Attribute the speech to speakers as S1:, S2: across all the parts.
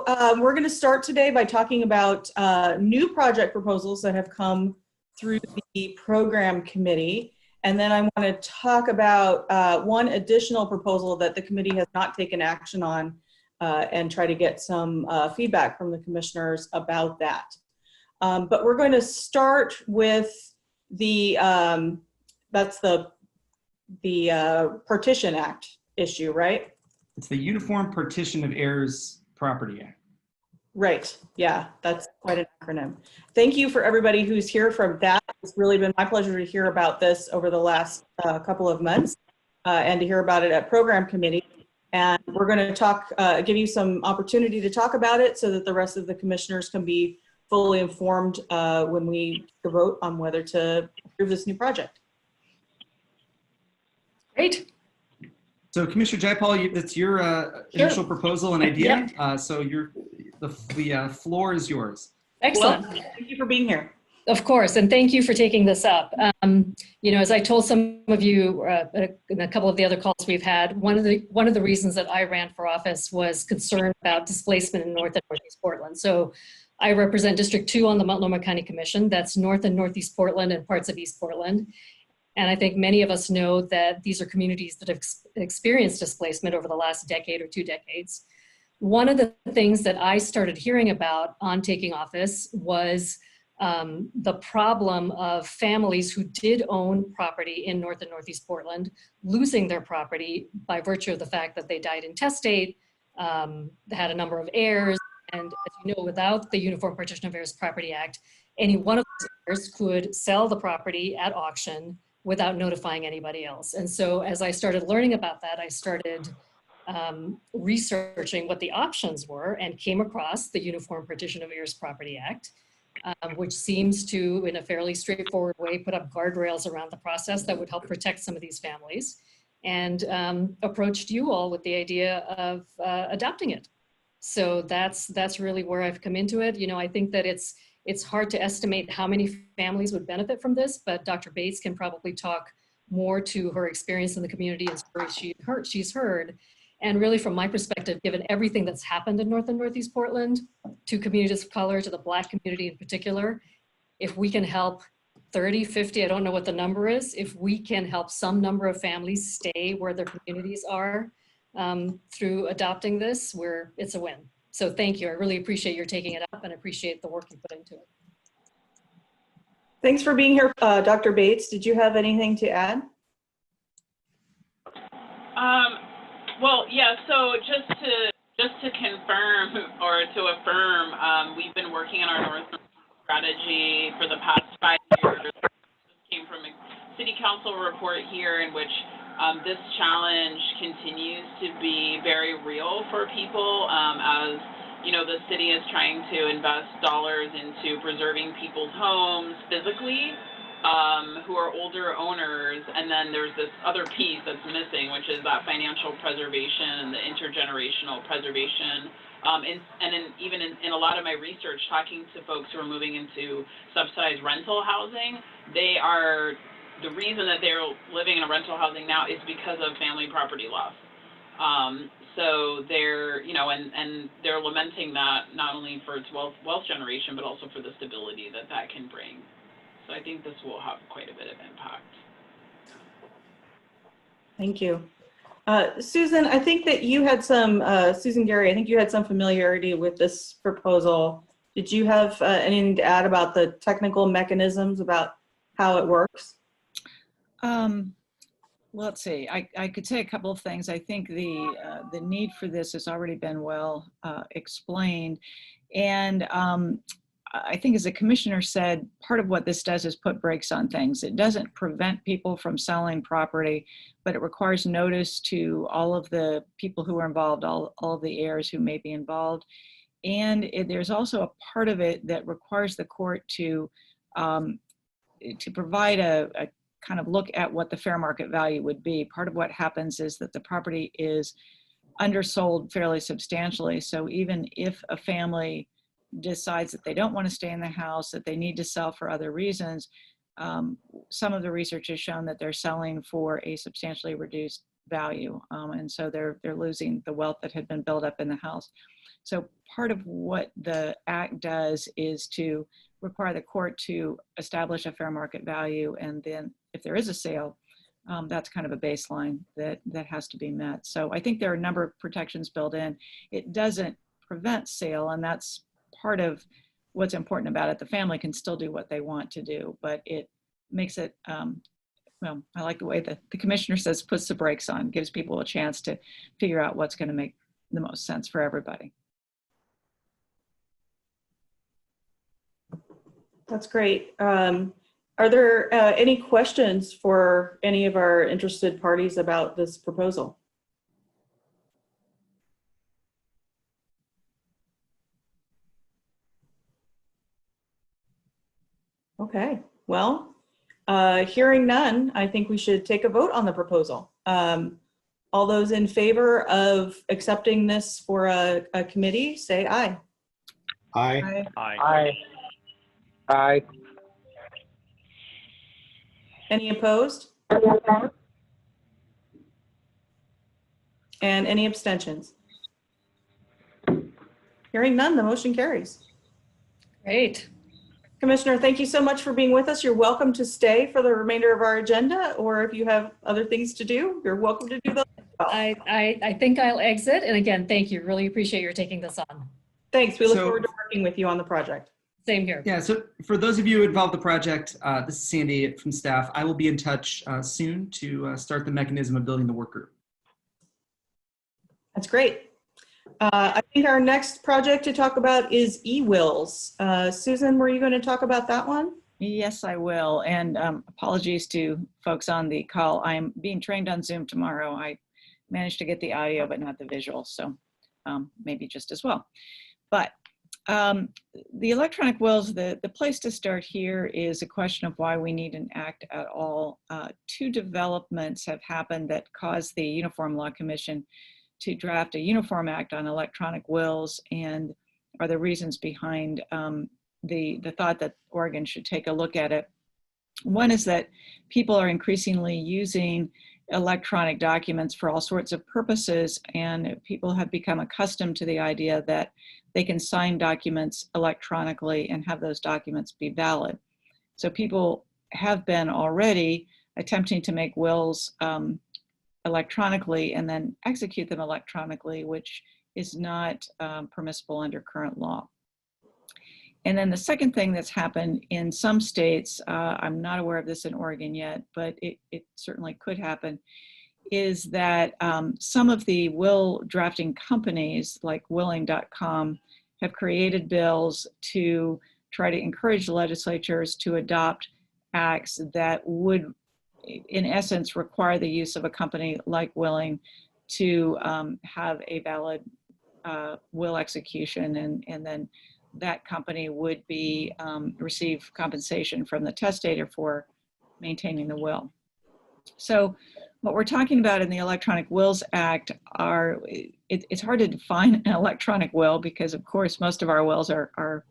S1: we're going to start today by talking about new project proposals that have come through the program committee. And then I want to talk about one additional proposal that the committee has not taken action on and try to get some feedback from the commissioners about that. But we're going to start with the, that's the Partition Act issue, right?
S2: It's the Uniform Partition of Heirs Property Act.
S1: Right. Yeah, that's quite an acronym. Thank you for everybody who's here from that. It's really been my pleasure to hear about this over the last couple of months and to hear about it at program committee. And we're going to talk, give you some opportunity to talk about it so that the rest of the commissioners can be fully informed when we vote on whether to approve this new project.
S3: Great.
S2: So Commissioner Jayapal, that's your initial proposal and idea. Yep. So the floor is yours.
S3: Excellent.
S1: Well, thank you for being here.
S3: Of course, and thank you for taking this up. You know, as I told some of you in a couple of the other calls we've had, one of the reasons that I ran for office was concern about displacement in North and Northeast Portland. So I represent District 2 on the Multnomah County Commission. That's North and Northeast Portland and parts of East Portland. And I think many of us know that these are communities that have experienced displacement over the last decade or 2 decades. One of the things that I started hearing about on taking office was the problem of families who did own property in North and Northeast Portland losing their property by virtue of the fact that they died intestate, they had a number of heirs, and as you know, without the Uniform Partition of Heirs Property Act, any one of those heirs could sell the property at auction without notifying anybody else. And so as I started learning about that, I started researching what the options were and came across the Uniform Partition of Heirs Property Act, which seems to, in a fairly straightforward way, put up guardrails around the process that would help protect some of these families, and approached you all with the idea of adopting it. So that's really where I've come into it. You know, I think that it's hard to estimate how many families would benefit from this, but Dr. Bates can probably talk more to her experience in the community and stories she's heard. And really from my perspective, given everything that's happened in North and Northeast Portland, to communities of color, to the Black community in particular, if we can help 30, 50, I don't know what the number is, if we can help some number of families stay where their communities are through adopting this, it's a win. So thank you. I really appreciate your taking it up and appreciate the work you put into it.
S1: Thanks for being here, Dr. Bates. Did you have anything to add?
S4: Well, yeah. So just to confirm or to affirm, we've been working on our North strategy for the past 5 years. This came from a City Council report here in which this challenge continues to be very real for people as, you know, the city is trying to invest dollars into preserving people's homes physically who are older owners, and then there's this other piece that's missing, which is that financial preservation and the intergenerational preservation. Even in a lot of my research, talking to folks who are moving into subsidized rental housing, the reason that they're living in a rental housing now is because of family property loss. So they're, you know, and they're lamenting that not only for its wealth generation, but also for the stability that can bring. So I think this will have quite a bit of impact.
S1: Thank you. Susan, I think that you had some, Susan Gary, I think you had some familiarity with this proposal. Did you have anything to add about the technical mechanisms about how it works?
S5: Let's see, I could say a couple of things. I think the need for this has already been well explained. And I think, as the commissioner said, part of what this does is put brakes on things. It doesn't prevent people from selling property, but it requires notice to all of the people who are involved, all of the heirs who may be involved. And there's also a part of it that requires the court to provide a kind of look at what the fair market value would be. Part of what happens is that the property is undersold fairly substantially. So even if a family decides that they don't want to stay in the house, that they need to sell for other reasons, some of the research has shown that they're selling for a substantially reduced value. And so they're losing the wealth that had been built up in the house. So part of what the act does is to require the court to establish a fair market value. And then if there is a sale, that's kind of a baseline that has to be met. So I think there are a number of protections built in. It doesn't prevent sale, and that's part of what's important about it. The family can still do what they want to do, but it makes it, well, I like the way that the commissioner says, puts the brakes on, gives people a chance to figure out what's going to make the most sense for everybody.
S1: That's great. Are there any questions for any of our interested parties about this proposal? Okay, well, hearing none, I think we should take a vote on the proposal. All those in favor of accepting this for a committee, say aye.
S6: Aye.
S7: Aye.
S6: Aye.
S1: Any opposed? And any abstentions? Hearing none, the motion carries.
S3: Great.
S1: Commissioner, thank you so much for being with us. You're welcome to stay for the remainder of our agenda, or if you have other things to do, you're welcome to do those as well.
S3: I think I'll exit. And again, thank you. Really appreciate your taking this on.
S1: Thanks. We look
S2: So-
S1: forward to working with you on the project.
S3: Same here.
S2: Yeah, so for those of you involved in the project, this is Sandy from staff. I will be in touch soon to start the mechanism of building the work group.
S1: That's great. I think our next project to talk about is e-wills. Susan, were you going to talk about that one?
S5: Yes, I will. And apologies to folks on the call. I'm being trained on Zoom tomorrow. I managed to get the audio, but not the visual. So maybe just as well. But the electronic wills, the place to start here is a question of why we need an act at all. Two developments have happened that caused the Uniform Law Commission to draft a uniform act on electronic wills, and are the reasons behind the thought that Oregon should take a look at it. One is that people are increasingly using electronic documents for all sorts of purposes, and people have become accustomed to the idea that they can sign documents electronically and have those documents be valid. So people have been already attempting to make wills electronically and then execute them electronically, which is not permissible under current law. And then the second thing that's happened in some states, I'm not aware of this in Oregon yet, but it certainly could happen, is that some of the will drafting companies like willing.com have created bills to try to encourage legislatures to adopt acts that would, in essence, require the use of a company like Willing to have a valid will execution, and then that company would be receive compensation from the testator for maintaining the will. So what we're talking about in the Electronic Wills Act are, it's hard to define an electronic will because of course most of our wills are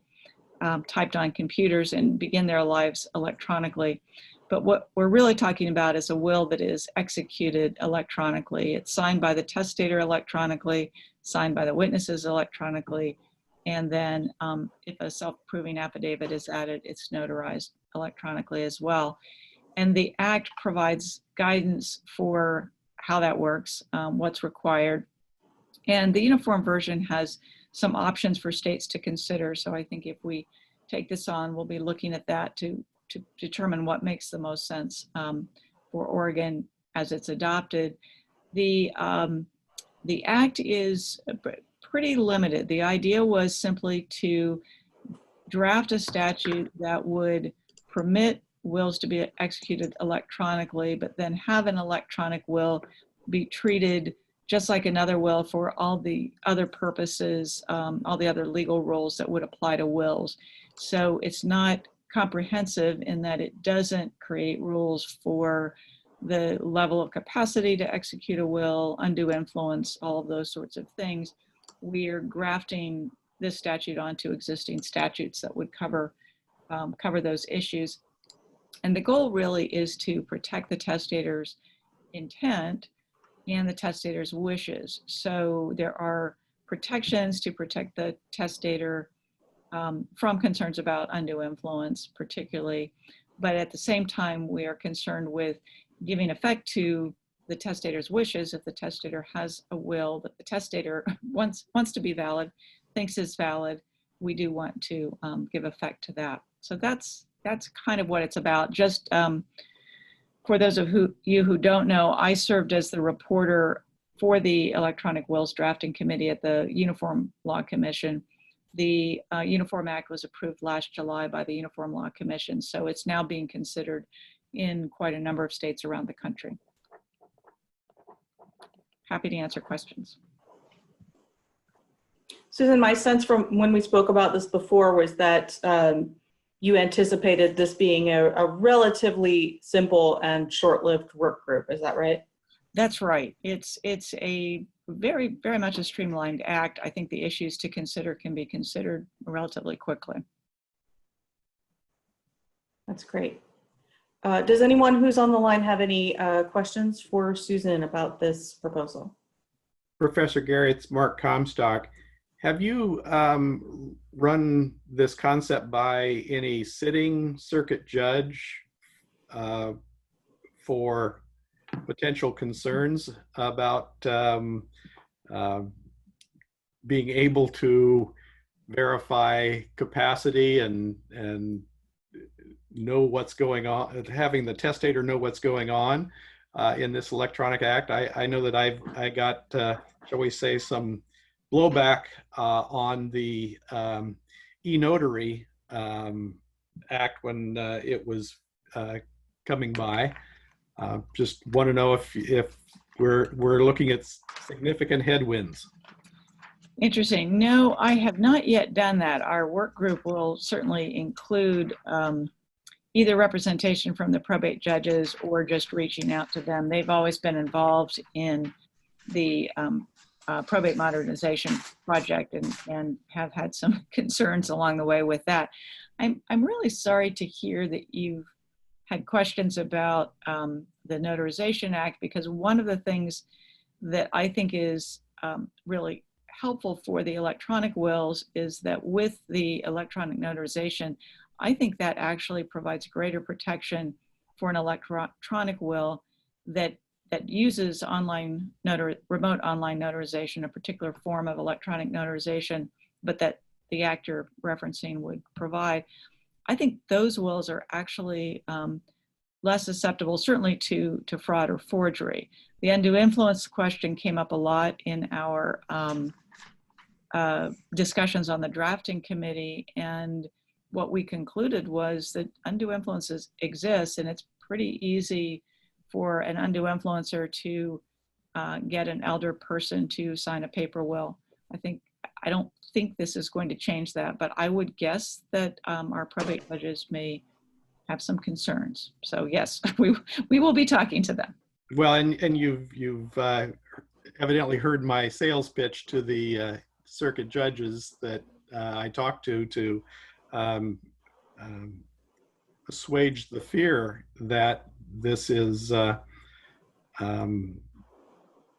S5: typed on computers and begin their lives electronically. But what we're really talking about is a will that is executed electronically. It's signed by the testator electronically, signed by the witnesses electronically, and then if a self-proving affidavit is added, it's notarized electronically as well. And the Act provides guidance for how that works, what's required. And the uniform version has some options for states to consider. So I think if we take this on, we'll be looking at that to determine what makes the most sense for Oregon as it's adopted. The Act is pretty limited. The idea was simply to draft a statute that would permit wills to be executed electronically, but then have an electronic will be treated just like another will for all the other purposes, all the other legal rules that would apply to wills. So it's not comprehensive in that it doesn't create rules for the level of capacity to execute a will, undue influence, all of those sorts of things. We're grafting this statute onto existing statutes that would cover those issues. And the goal really is to protect the testator's intent and the testator's wishes. So there are protections to protect the testator from concerns about undue influence, particularly. But at the same time, we are concerned with giving effect to the testator's wishes. If the testator has a will that the testator wants to be valid, thinks is valid, we do want to give effect to that. So that's kind of what it's about. Just for those of you who don't know, I served as the reporter for the Electronic Wills Drafting Committee at the Uniform Law Commission. The Uniform Act was approved last July by the Uniform Law Commission, so it's now being considered in quite a number of states around the country. Happy to answer questions.
S1: Susan, my sense from when we spoke about this before was that you anticipated this being a relatively simple and short-lived work group. Is that right?
S5: That's right. It's a very much a streamlined act. I think the issues to consider can be considered relatively quickly.
S1: That's great. Does anyone who's on the line have any questions for Susan about this proposal?
S6: Professor Gary, it's Mark Comstock. Have you run this concept by any sitting circuit judge for potential concerns about being able to verify capacity and know what's going on, having the testator know what's going on in this electronic act? I know that I got, shall we say, some blowback on the e-notary act when it was coming by. Just want to know if we're looking at significant headwinds.
S5: Interesting. No, I have not yet done that. Our work group will certainly include either representation from the probate judges or just reaching out to them. They've always been involved in the probate modernization project and have had some concerns along the way with that. I'm really sorry to hear that you've had questions about the Notarization Act, because one of the things that I think is really helpful for the electronic wills is that with the electronic notarization, I think that actually provides greater protection for an electronic will that uses remote online notarization, a particular form of electronic notarization, but that the act you're referencing would provide. I think those wills are actually less susceptible, certainly to fraud or forgery. The undue influence question came up a lot in our discussions on the drafting committee, and what we concluded was that undue influences exist, and it's pretty easy for an undue influencer to get an elder person to sign a paper will. I don't think this is going to change that, but I would guess that our probate judges may have some concerns. So yes, we will be talking to them.
S6: Well, and you've evidently heard my sales pitch to the circuit judges that I talked to assuage the fear that this is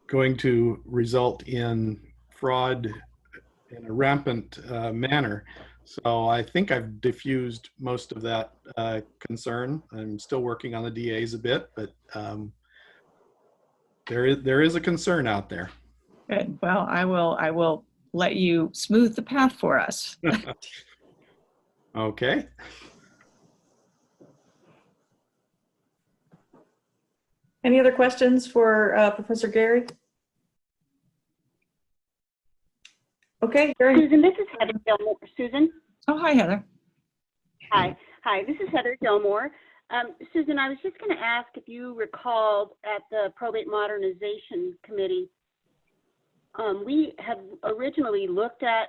S6: going to result in fraud in a rampant manner. So I think I've diffused most of that concern. I'm still working on the DAs a bit, but there is a concern out there.
S5: Good. Well, I will let you smooth the path for us.
S6: Okay.
S1: Any other questions for Professor Gary? Okay, Gary.
S7: Susan, this is Heather Gilmore. Susan?
S5: Oh, hi, Heather.
S7: Hi. This is Heather Gilmore. Susan, I was just going to ask if you recalled at the Probate Modernization Committee, we had originally looked at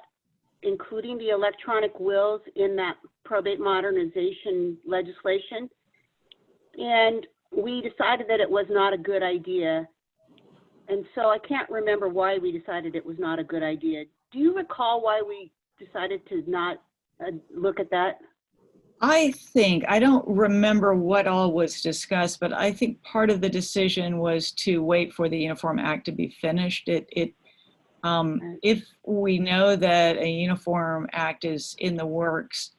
S7: including the electronic wills in that probate modernization legislation, and we decided that it was not a good idea. And so I can't remember why we decided it was not a good idea. Do you recall why we decided to not look at that?
S5: I think, I don't remember what all was discussed, but I think part of the decision was to wait for the Uniform Act to be finished. If we know that a Uniform Act is in the works,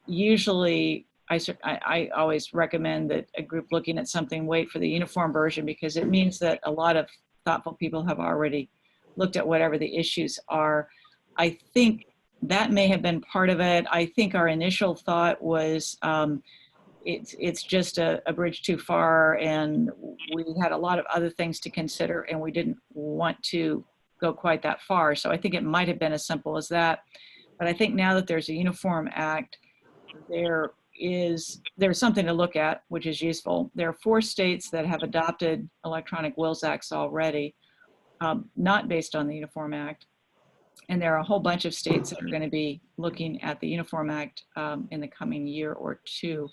S5: usually I always recommend that a group looking at something wait for the uniform version, because it means that a lot of thoughtful people have already looked at whatever the issues are. I think that may have been part of it. I think our initial thought was it's just a bridge too far, and we had a lot of other things to consider, and we didn't want to go quite that far. So I think it might have been as simple as that. But I think now that there's a Uniform Act, there's something to look at, which is useful. There are 4 states that have adopted electronic wills acts already, not based on the Uniform Act. And there are a whole bunch of states that are going to be looking at the Uniform Act in the coming year or 2.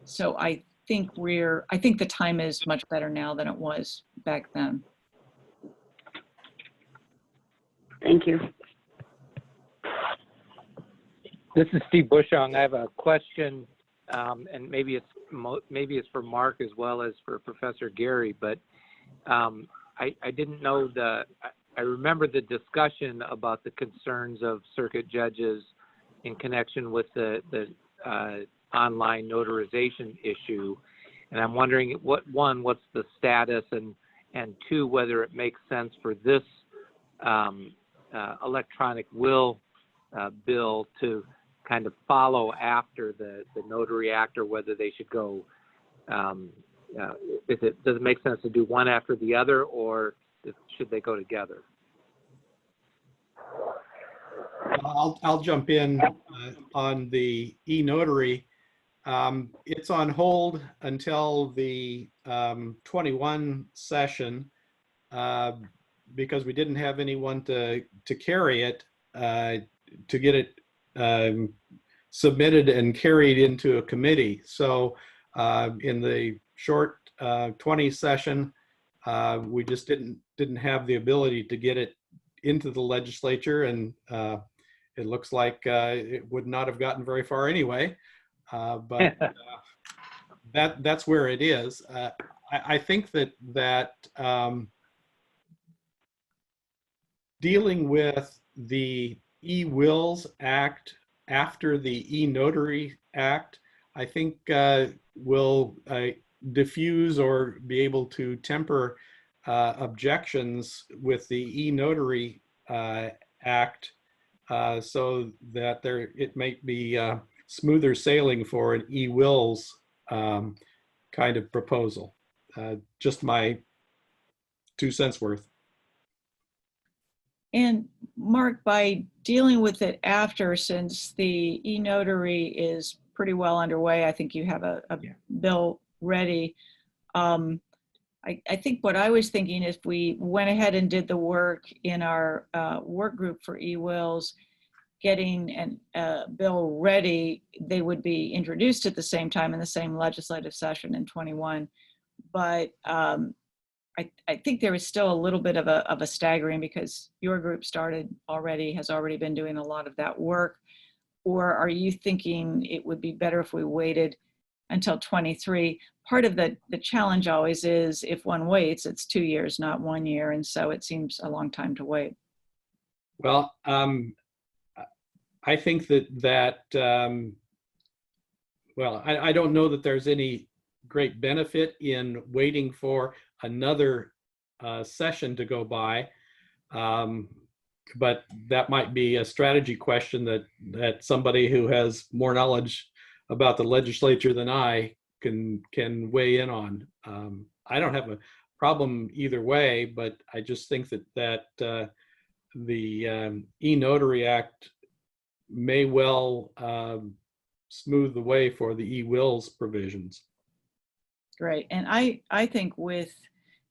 S5: So I think the time is much better now than it was back then.
S7: Thank you.
S8: This is Steve Bushong. I have a question, and maybe it's for Mark as well as for Professor Gary. But I didn't know I remember the discussion about the concerns of circuit judges in connection with the online notarization issue, and I'm wondering what's the status, and 2, whether it makes sense for this electronic will bill to kind of follow after the Notary Act, or whether they should go, does it make sense to do one after the other, or should they go together?
S6: I'll jump in on the e-notary. It's on hold until the 21 session because we didn't have anyone to carry it, to get it submitted and carried into a committee. So in the short 20 session, we just didn't have the ability to get it into the legislature, and it looks like it would not have gotten very far anyway. But that's where it is. I think that dealing with the e-wills act after the e-notary act, I think will diffuse or be able to temper objections with the e-notary act, so that it might be smoother sailing for an e-wills kind of proposal. Just my 2 cents worth.
S5: And Mark, by dealing with it after, since the e-notary is pretty well underway, I think you have a bill ready. I think what I was thinking is, if we went ahead and did the work in our work group for e-wills, getting a bill ready, they would be introduced at the same time in the same legislative session in 21. But I think there is still a little bit of a staggering, because your group has already been doing a lot of that work. Or are you thinking it would be better if we waited until 23? Part of the challenge always is, if one waits, it's 2 years, not 1 year. And so it seems a long time to wait.
S6: Well, I think that well, I don't know that there's any great benefit in waiting for another session to go by. But that might be a strategy question that somebody who has more knowledge about the legislature than I can weigh in on. I don't have a problem either way, but I just think that the e-notary act may well smooth the way for the e-wills provisions.
S5: Great. And I think with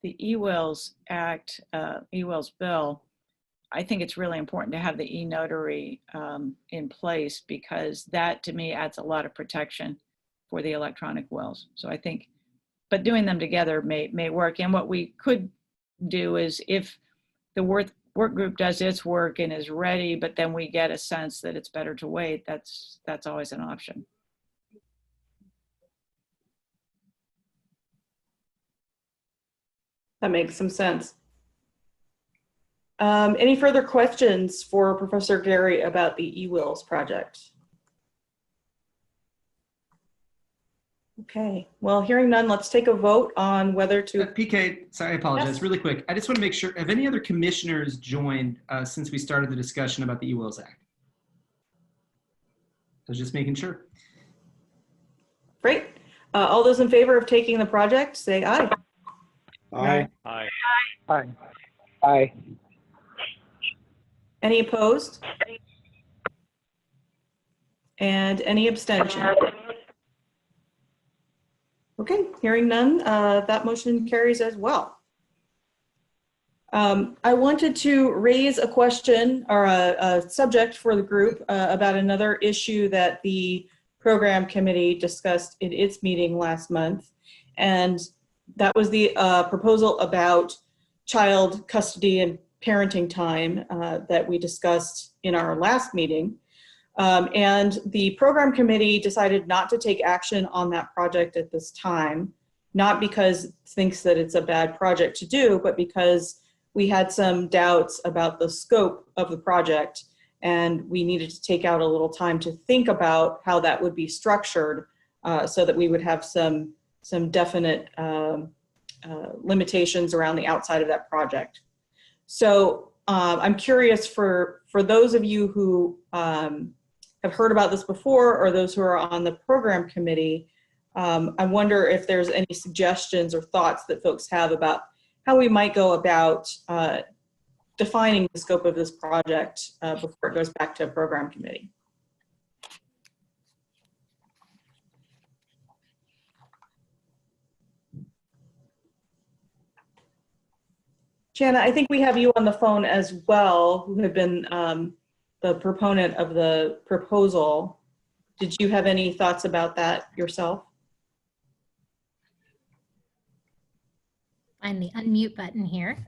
S5: the e-wills act, e-wills bill, I think it's really important to have the e-notary in place, because that to me adds a lot of protection for the electronic wills. So I think, but doing them together may work. And what we could do is, if the work group does its work and is ready, but then we get a sense that it's better to wait, that's always an option.
S1: That makes some sense. Any further questions for Professor Gary about the eWills project? Okay, well, hearing none, let's take a vote on whether to.
S2: PK, sorry, I apologize.
S1: Yes.
S2: Really quick. I just want to make sure, have any other commissioners joined since we started the discussion about the eWills Act? I was just making sure.
S1: Great. All those in favor of taking the project, say aye.
S6: Aye.
S8: Aye.
S9: Aye.
S8: Aye.
S1: Any opposed? And any abstention? Okay, hearing none, that motion carries as well. I wanted to raise a question or a subject for the group about another issue that the program committee discussed in its meeting last month. And that was the proposal about child custody and parenting time that we discussed in our last meeting. And the program committee decided not to take action on that project at this time, not because it thinks that it's a bad project to do, but because we had some doubts about the scope of the project, and we needed to take out a little time to think about how that would be structured so that we would have some definite limitations around the outside of that project. So I'm curious for those of you who have heard about this before, or those who are on the program committee, I wonder if there's any suggestions or thoughts that folks have about how we might go about defining the scope of this project before it goes back to a program committee. Jana, I think we have you on the phone as well, who have been the proponent of the proposal. Did you have any thoughts about that yourself?
S10: Find the unmute button here.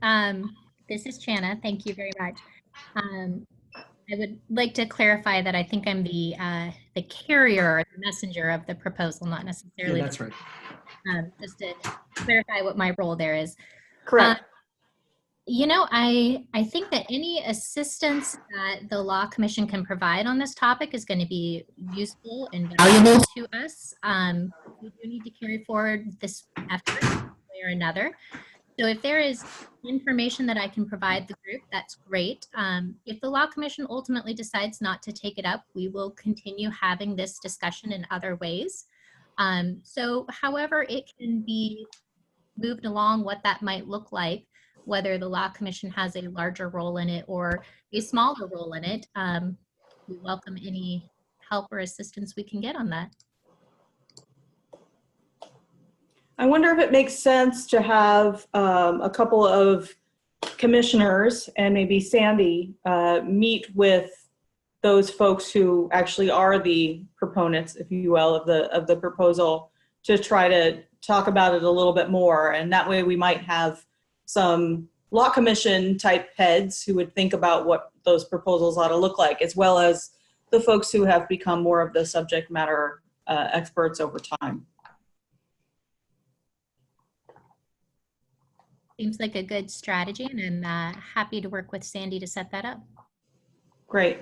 S10: This is Jana. Thank you very much. I would like to clarify that I think I'm the carrier or the messenger of the proposal, not necessarily.
S2: Yeah, that's right.
S10: Just to clarify what my role there is.
S1: Correct.
S10: You know, I think that any assistance that the Law Commission can provide on this topic is going to be useful and valuable to us. We do need to carry forward this effort one way or another. So if there is information that I can provide the group, that's great. If the Law Commission ultimately decides not to take it up, we will continue having this discussion in other ways. So however it can be moved along, what that might look like, whether the Law Commission has a larger role in it or a smaller role in it, we welcome any help or assistance we can get on that.
S1: I wonder if it makes sense to have a couple of commissioners and maybe Sandy meet with those folks who actually are the proponents, if you will, of the proposal to try to talk about it a little bit more. And that way we might have some Law Commission type heads who would think about what those proposals ought to look like, as well as the folks who have become more of the subject matter experts over time.
S10: Seems like a good strategy, and I'm happy to work with Sandy to set that up.
S1: Great.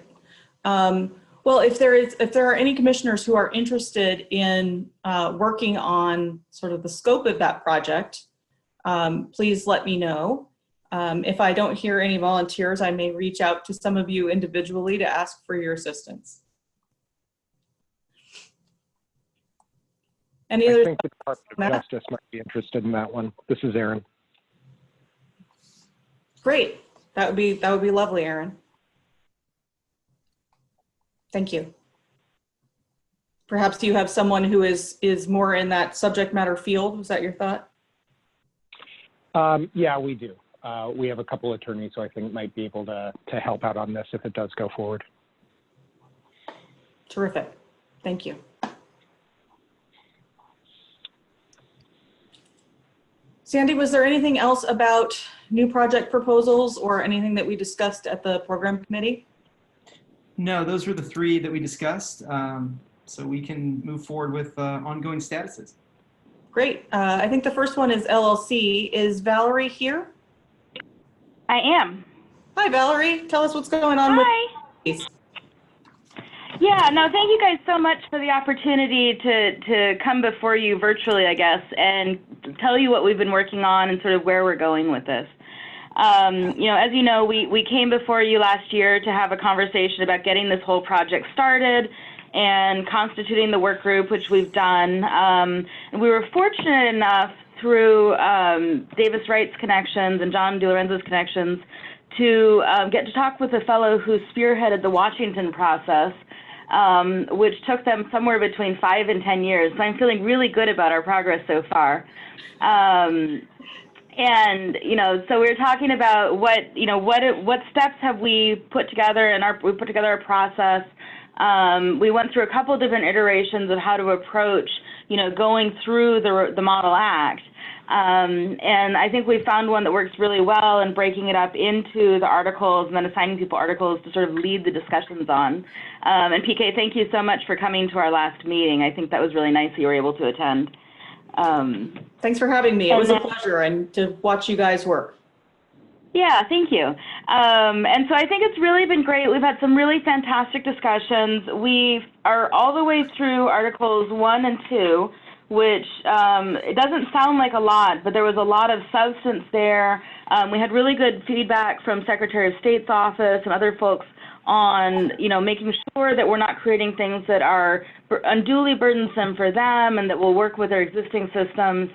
S1: Well, if there are any commissioners who are interested in working on sort of the scope of that project, please let me know. If I don't hear any volunteers, I may reach out to some of you individually to ask for your assistance.
S9: I think the Department of Justice might be interested in that one. This is Aaron.
S1: Great. That would be lovely, Aaron. Thank you. Perhaps you have someone who is more in that subject matter field. Was that your thought?
S9: Yeah, we do. We have a couple attorneys who I think might be able to help out on this if it does go forward.
S1: Terrific. Thank you. Sandy, was there anything else about new project proposals or anything that we discussed at the program committee?
S2: No, those were the three that we discussed. So we can move forward with ongoing statuses.
S1: Great. I think the first one is LLC. Is Valerie here?
S11: I am.
S1: Hi, Valerie. Tell us what's going on
S11: Hi.
S1: with.
S11: Yeah, no, thank you guys so much for the opportunity to come before you virtually, I guess, and tell you what we've been working on and sort of where we're going with this. As you know, we came before you last year to have a conversation about getting this whole project started and constituting the work group, which we've done. And we were fortunate enough through Davis Wright's connections and John DiLorenzo's connections to get to talk with a fellow who spearheaded the Washington process, which took them somewhere between 5 and 10 years. So I'm feeling really good about our progress so far. So we were talking about what steps have we put together, and we put together a process. We went through a couple of different iterations of how to approach, going through the Model Act. And I think we found one that works really well in breaking it up into the articles and then assigning people articles to sort of lead the discussions on. And PK, thank you so much for coming to our last meeting. I think that was really nice that you were able to attend.
S1: Thanks for having me. It was a pleasure and to watch you guys work.
S11: Yeah, thank you. And so I think it's really been great. We've had some really fantastic discussions. We are all the way through Articles 1 and 2, which it doesn't sound like a lot, but there was a lot of substance there. We had really good feedback from Secretary of State's office and other folks on, making sure that we're not creating things that are unduly burdensome for them and that will work with our existing systems.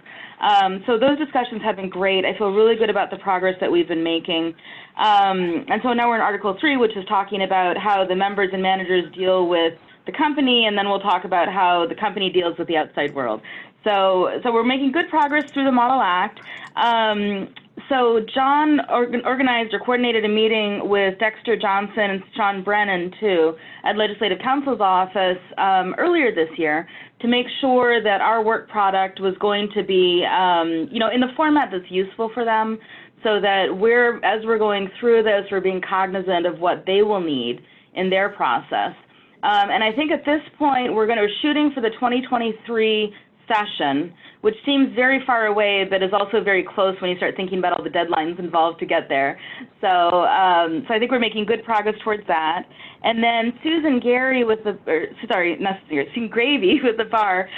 S11: So those discussions have been great. I feel really good about the progress that we've been making. And so now we're in Article 3, which is talking about how the members and managers deal with the company, and then we'll talk about how the company deals with the outside world. So we're making good progress through the Model Act. So John organized or coordinated a meeting with Dexter Johnson and Sean Brennan, too, at Legislative Counsel's office earlier this year to make sure that our work product was going to be, in the format that's useful for them, so that as we're going through this, we're being cognizant of what they will need in their process. And I think at this point, we're shooting for the 2023 session, which seems very far away, but is also very close when you start thinking about all the deadlines involved to get there. So I think we're making good progress towards that. And then Susan Gravy with the bar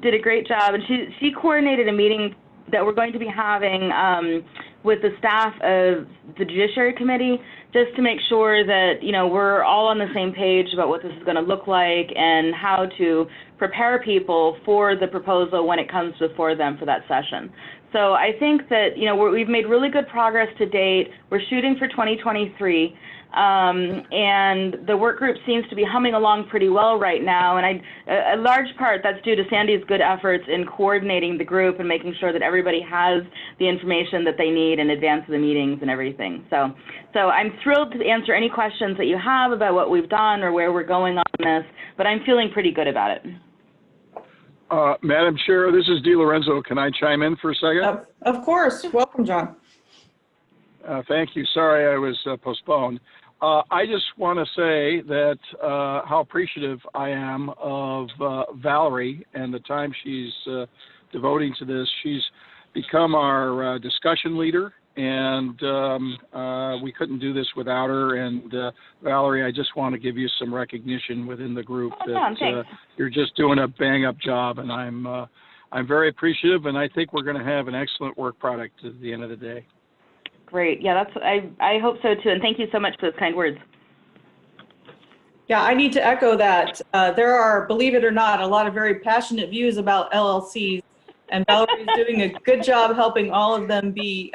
S11: did a great job, and she coordinated a meeting that we're going to be having with the staff of the Judiciary Committee, just to make sure that, we're all on the same page about what this is going to look like and how to prepare people for the proposal when it comes before them for that session. So I think that, we've made really good progress to date. We're shooting for 2023. And the work group seems to be humming along pretty well right now. And a large part that's due to Sandy's good efforts in coordinating the group and making sure that everybody has the information that they need in advance of the meetings and everything. So I'm thrilled to answer any questions that you have about what we've done or where we're going on this, but I'm feeling pretty good about it.
S12: Madam Chair, this is DiLorenzo. Can I chime in for a second?
S1: Of course. Welcome, John.
S12: Thank you. Sorry I was postponed. I just want to say that how appreciative I am of Valerie and the time she's devoting to this. She's become our discussion leader, and we couldn't do this without her. And Valerie, I just want to give you some recognition within the group that you're just doing a bang-up job, and I'm very appreciative, and I think we're going to have an excellent work product at the end of the day.
S11: Great. Yeah, I hope so too. And thank you so much for those kind words.
S1: Yeah, I need to echo that. There are, believe it or not, a lot of very passionate views about LLCs, and Valerie's doing a good job helping all of them be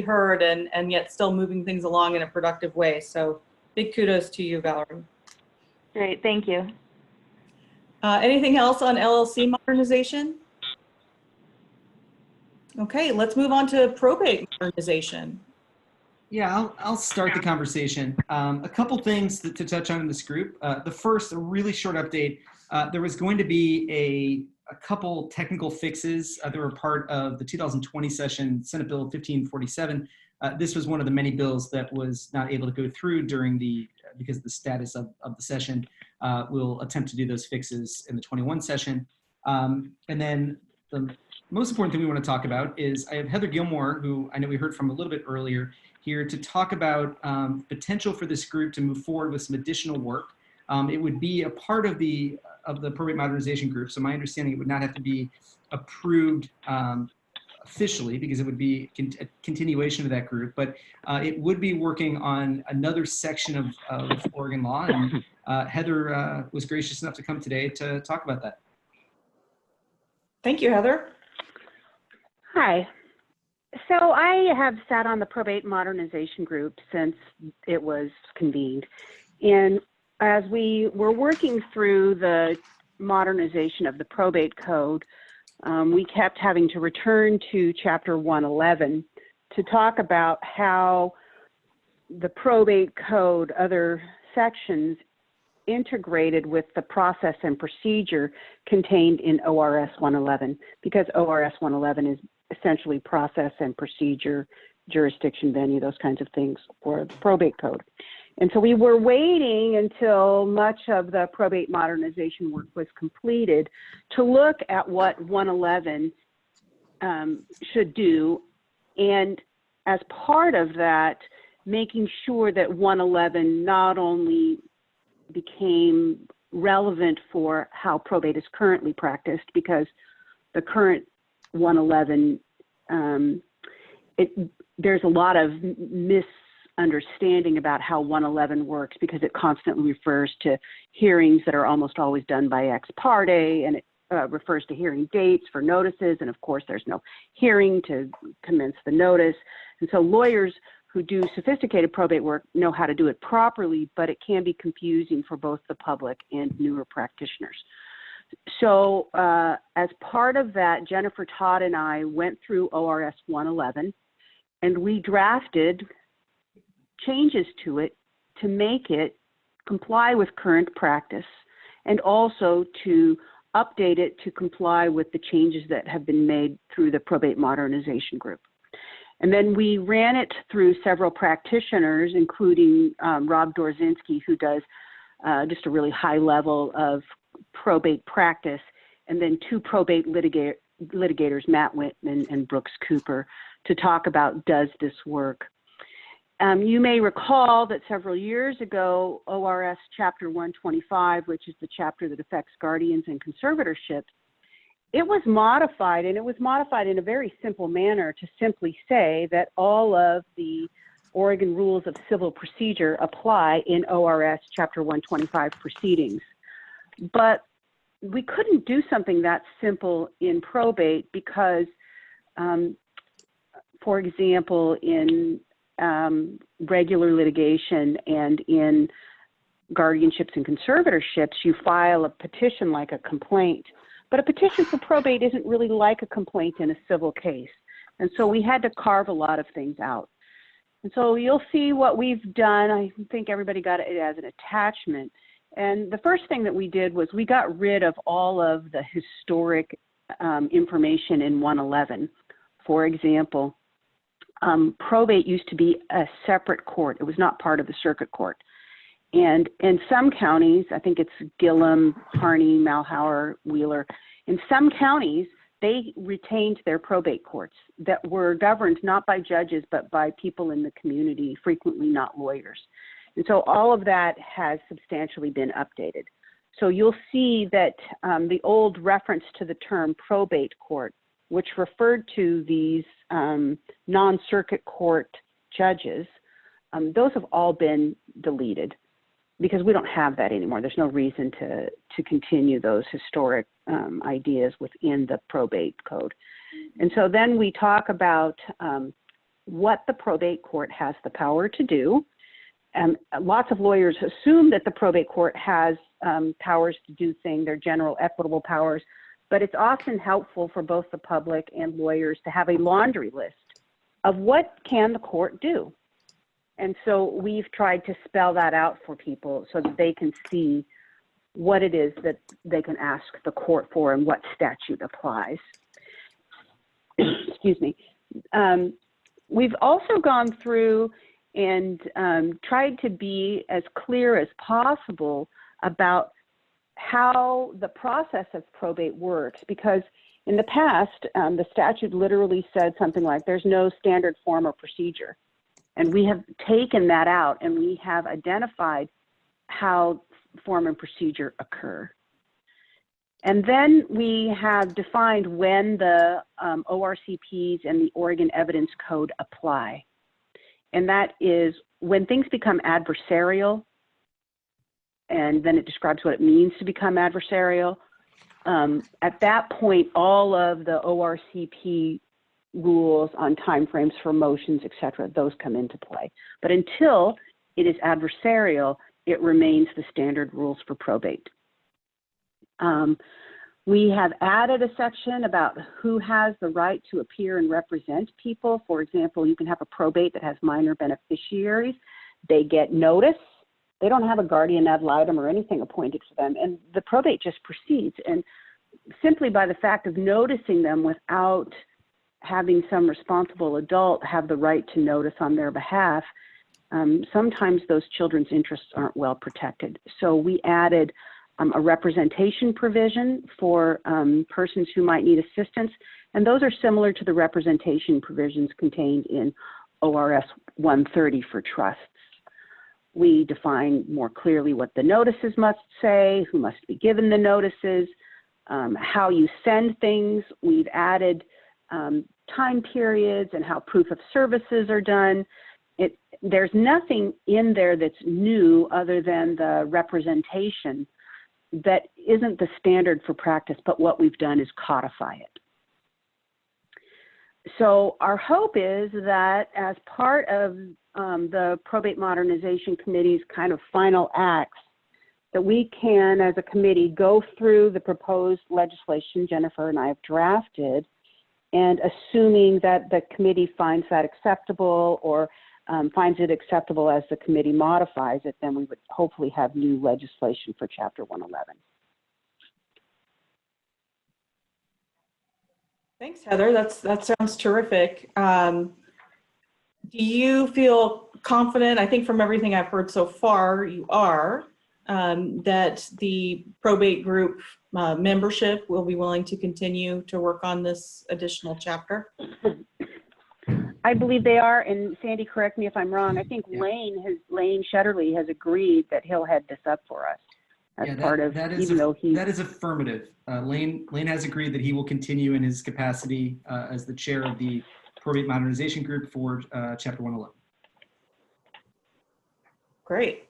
S1: heard and yet still moving things along in a productive way. So big kudos to you, Valerie.
S11: Great. Thank you.
S1: Anything else on LLC modernization? Okay, let's move on to probate modernization.
S2: Yeah, I'll start the conversation. A couple things to touch on in this group. The first, a really short update. There was going to be a couple technical fixes that were part of the 2020 session, Senate Bill 1547. This was one of the many bills that was not able to go through because of the status of the session. We'll attempt to do those fixes in the 21 session. And then the most important thing we want to talk about is I have Heather Gilmore, who I know we heard from a little bit earlier, here to talk about potential for this group to move forward with some additional work. It would be a part of the probate modernization group. So my understanding, it would not have to be approved officially because it would be a continuation of that group, but it would be working on another section of Oregon law. And Heather was gracious enough to come today to talk about that.
S1: Thank you, Heather.
S7: Hi. So I have sat on the probate modernization group since it was convened. And as we were working through the modernization of the probate code, we kept having to return to Chapter 111 to talk about how the probate code, other sections, integrated with the process and procedure contained in ORS 111, because ORS 111 is essentially process and procedure, jurisdiction, venue, those kinds of things for the probate code. And so we were waiting until much of the probate modernization work was completed to look at what 111 should do. And as part of that, making sure that 111 not only became relevant for how probate is currently practiced, because the current 111, there's a lot of misunderstanding about how 111 works, because it constantly refers to hearings that are almost always done by ex parte, and it refers to hearing dates for notices, and of course there's no hearing to commence the notice. And so lawyers who do sophisticated probate work know how to do it properly, but it can be confusing for both the public and newer practitioners. So as part of that, Jennifer Todd and I went through ORS 111, and we drafted changes to it to make it comply with current practice, and also to update it to comply with the changes that have been made through the probate modernization group. And then we ran it through several practitioners, including Rob Dorzinski, who does just a really high level of probate practice, and then two probate litigators, Matt Whitman and Brooks Cooper, to talk about, does this work? You may recall that several years ago, ORS Chapter 125, which is the chapter that affects guardians and conservatorships, it was modified, and it was modified in a very simple manner to simply say that all of the Oregon Rules of Civil Procedure apply in ORS Chapter 125 proceedings. But we couldn't do something that simple in probate because, for example, in regular litigation and in guardianships and conservatorships, you file a petition like a complaint. But a petition for probate isn't really like a complaint in a civil case. And so we had to carve a lot of things out. And so you'll see what we've done. I think everybody got it as an attachment. And the first thing that we did was we got rid of all of the historic information in 111. For example, probate used to be a separate court. It was not part of the circuit court. And in some counties, I think it's Gillum, Harney, Malhauer, Wheeler, in some counties, they retained their probate courts that were governed not by judges, but by people in the community, frequently not lawyers. And so all of that has substantially been updated. So you'll see that the old reference to the term probate court, which referred to these non-circuit court judges, those have all been deleted, because we don't have that anymore. There's no reason to continue those historic ideas within the probate code. And so then we talk about what the probate court has the power to do. Lots of lawyers assume that the probate court has powers to do things, their general equitable powers, but it's often helpful for both the public and lawyers to have a laundry list of what can the court do. And so we've tried to spell that out for people so that they can see what it is that they can ask the court for and what statute applies. Excuse me. We've also gone through and tried to be as clear as possible about how the process of probate works, because in the past, the statute literally said something like, there's no standard form or procedure. And we have taken that out and we have identified how form and procedure occur. And then we have defined when the ORCPs and the Oregon Evidence Code apply. And that is when things become adversarial, and then it describes what it means to become adversarial. At that point, all of the ORCP rules on timeframes for motions, et cetera, those come into play. But until it is adversarial, it remains the standard rules for probate. We have added a section about who has the right to appear and represent people. For example, you can have a probate that has minor beneficiaries. They get notice. They don't have a guardian ad litem or anything appointed for them, and the probate just proceeds. And simply by the fact of noticing them without having some responsible adult have the right to notice on their behalf, sometimes those children's interests aren't well protected. So we added a representation provision for persons who might need assistance, and those are similar to the representation provisions contained in ORS 130 for trusts. We define more clearly what the notices must say, who must be given the notices, how you send things. We've added time periods and how proof of services are done. There's nothing in there that's new other than the representation that isn't the standard for practice, but what we've done is codify it. So our hope is that as part of the Probate Modernization Committee's kind of final acts, that we can, as a committee, go through the proposed legislation Jennifer and I have drafted, and assuming that the committee finds that acceptable or finds it acceptable as the committee modifies it, then we would hopefully have new legislation for Chapter 111.
S1: Thanks, Heather. That sounds terrific. Do you feel confident? I think from everything I've heard so far, you are, that the probate group membership will be willing to continue to work on this additional chapter?
S7: I believe they are, and Sandy, correct me if I'm wrong. I think Lane Shetterly has agreed that he'll head this up for us as part of,
S2: that is affirmative. Lane has agreed that he will continue in his capacity as the chair of the Probate Modernization Group for Chapter 111.
S1: Great.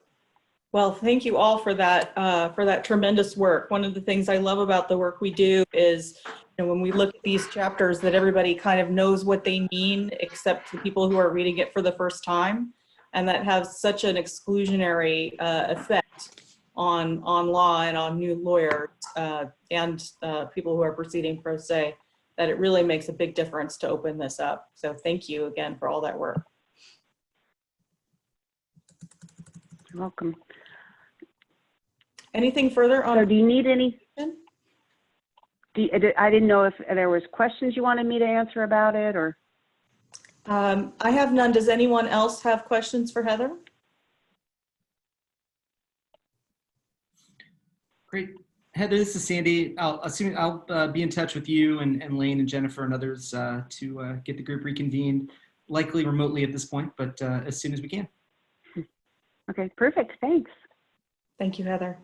S1: Well, thank you all for that tremendous work. One of the things I love about the work we do is, when we look at these chapters, that everybody kind of knows what they mean, except the people who are reading it for the first time, and that has such an exclusionary effect on law and on new lawyers and people who are proceeding pro se, that it really makes a big difference to open this up. So thank you again for all that work.
S7: You're welcome.
S1: Anything further on?
S7: So do you need any? I didn't know if there was questions you wanted me to answer about it, or.
S1: I have none. Does anyone else have questions for Heather?
S2: Great. Heather, this is Sandy. I'll be in touch with you and Lane and Jennifer and others to get the group reconvened, likely remotely at this point, but as soon as we can.
S7: Okay, perfect. Thanks.
S1: Thank you, Heather.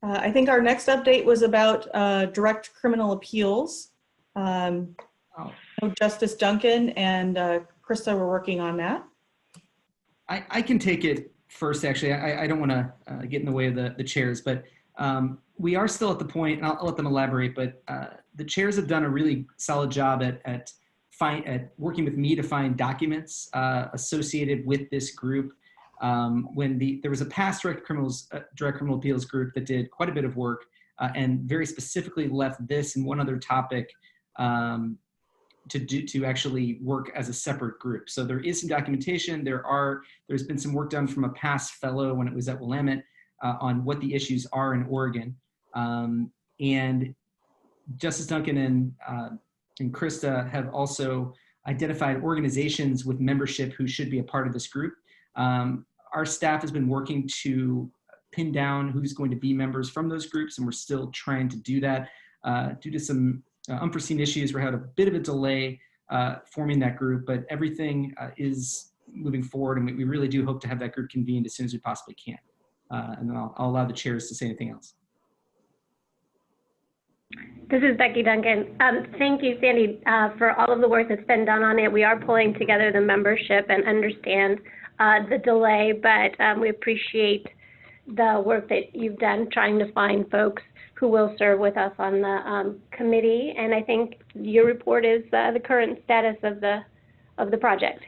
S1: I think our next update was about direct criminal appeals. Justice Duncan and Krista were working on that.
S2: I can take it first, actually. I don't want to get in the way of the chairs, but we are still at the point, and I'll let them elaborate, but the chairs have done a really solid job at working with me to find documents associated with this group. When there was a past direct criminal appeals group that did quite a bit of work and very specifically left this and one other topic to actually work as a separate group. So there is some documentation. There's been some work done from a past fellow when it was at Willamette. on what the issues are in Oregon. And Justice Duncan and Krista have also identified organizations with membership who should be a part of this group. Our staff has been working to pin down who's going to be members from those groups, and we're still trying to do that. Due to some unforeseen issues, we're having a bit of a delay forming that group, but everything is moving forward, and we really do hope to have that group convened as soon as we possibly can. And then I'll allow the chairs to say anything else.
S13: This is Becky Duncan. Thank you, Sandy, for all of the work that's been done on it. We are pulling together the membership and understand the delay, but we appreciate the work that you've done trying to find folks who will serve with us on the committee. And I think your report is the current status of the project.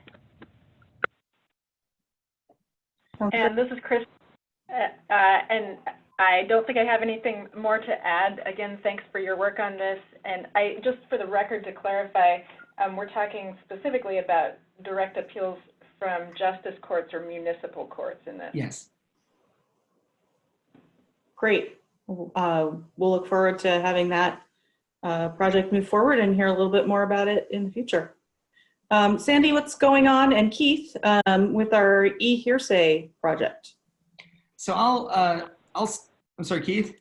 S14: And this is Chris, and I don't think I have anything more to add. Again, thanks for your work on this. And just for the record to clarify, we're talking specifically about direct appeals from justice courts or municipal courts in this.
S2: Yes.
S1: Great. We'll look forward to having that project move forward and hear a little bit more about it in the future. Sandy, what's going on, and Keith, with our e-hearsay project?
S2: So I'm sorry, Keith?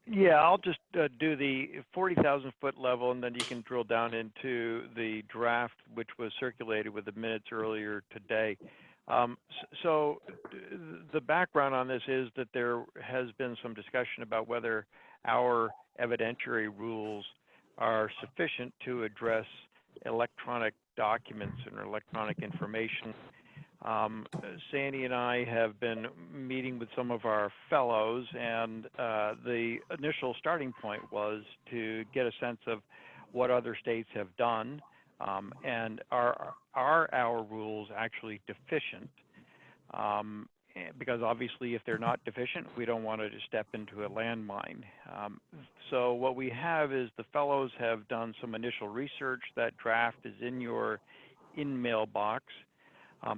S15: Yeah, I'll just do the 40,000 foot level, and then you can drill down into the draft, which was circulated with the minutes earlier today. So the background on this is that there has been some discussion about whether our evidentiary rules are sufficient to address electronic documents and electronic information. Sandy and I have been meeting with some of our fellows, and the initial starting point was to get a sense of what other states have done, and are our rules actually deficient? Because obviously if they're not deficient, we don't want to just step into a landmine. So what we have is the fellows have done some initial research. That draft is in your mailbox.